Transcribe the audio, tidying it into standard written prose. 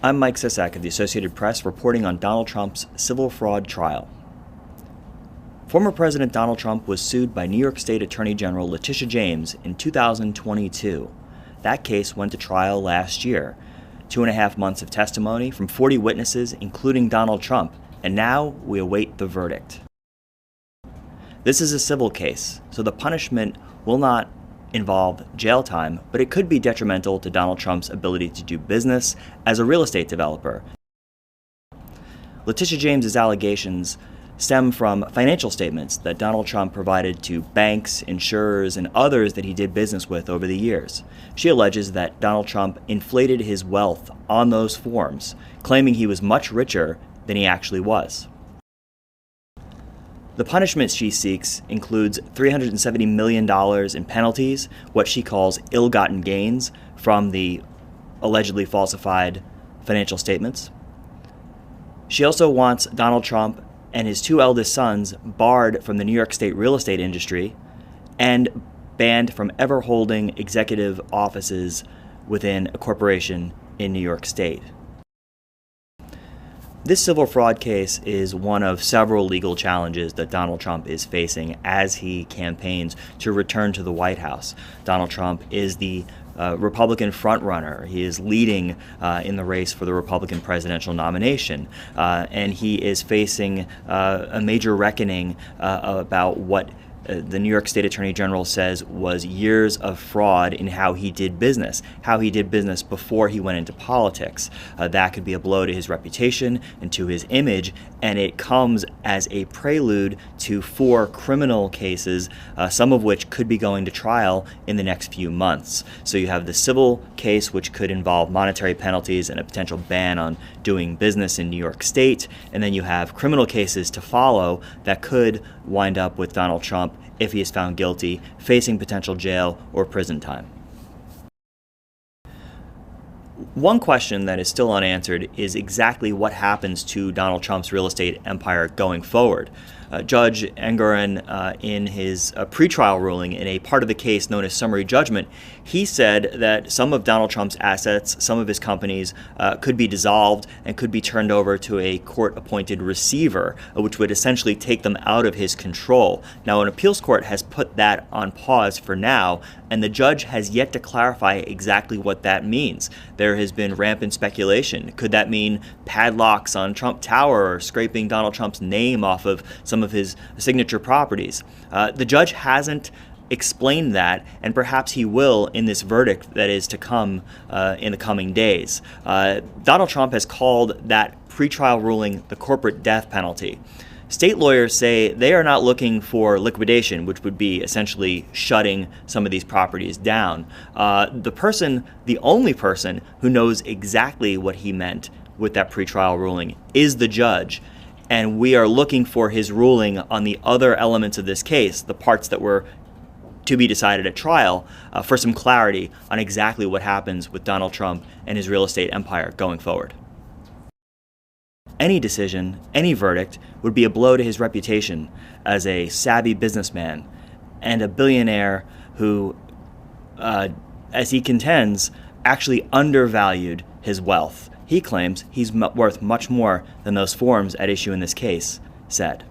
I'm Mike Sisak of the Associated Press reporting on Donald Trump's civil fraud trial. Former President Donald Trump was sued by New York State Attorney General Letitia James in 2022. That case went to trial last year. 2.5 months of testimony from 40 witnesses, including Donald Trump, and now we await the verdict. This is a civil case, so the punishment will not involve jail time, but it could be detrimental to Donald Trump's ability to do business as a real estate developer. Letitia James's allegations stem from financial statements that Donald Trump provided to banks, insurers, and others that he did business with over the years. She alleges that Donald Trump inflated his wealth on those forms, claiming he was much richer than he actually was. The punishment she seeks includes $370 million in penalties, what she calls ill-gotten gains from the allegedly falsified financial statements. She also wants Donald Trump and his 2 eldest sons barred from the New York State real estate industry and banned from ever holding executive offices within a corporation in New York State. This civil fraud case is one of several legal challenges that Donald Trump is facing as he campaigns to return to the White House. Donald Trump is the Republican frontrunner. He is leading in the race for the Republican presidential nomination, and he is facing a major reckoning about what the New York State Attorney General says was years of fraud in how he did business before he went into politics. That could be a blow to his reputation and to his image, and it comes as a prelude to 4 criminal cases, some of which could be going to trial in the next few months. So you have the civil case, which could involve monetary penalties and a potential ban on doing business in New York State, and then you have criminal cases to follow that could wind up with Donald Trump, if he is found guilty, facing potential jail or prison time. One question that is still unanswered is exactly what happens to Donald Trump's real estate empire going forward. Judge Engoron, in his pretrial ruling in a part of the case known as summary judgment, he said that some of Donald Trump's assets, some of his companies, could be dissolved and could be turned over to a court-appointed receiver, which would essentially take them out of his control. Now, an appeals court has put that on pause for now, and the judge has yet to clarify exactly what that means. There has been rampant speculation. Could that mean padlocks on Trump Tower or scraping Donald Trump's name off of some of his signature properties? The judge hasn't explained that, and perhaps he will in this verdict that is to come in the coming days. Donald Trump has called that pretrial ruling the corporate death penalty. State lawyers say they are not looking for liquidation, which would be essentially shutting some of these properties down. The only person who knows exactly what he meant with that pretrial ruling is the judge. And we are looking for his ruling on the other elements of this case, the parts that were to be decided at trial, for some clarity on exactly what happens with Donald Trump and his real estate empire going forward. Any decision, any verdict, would be a blow to his reputation as a savvy businessman and a billionaire who, as he contends, actually undervalued his wealth. He claims he's worth much more than those forms at issue in this case said.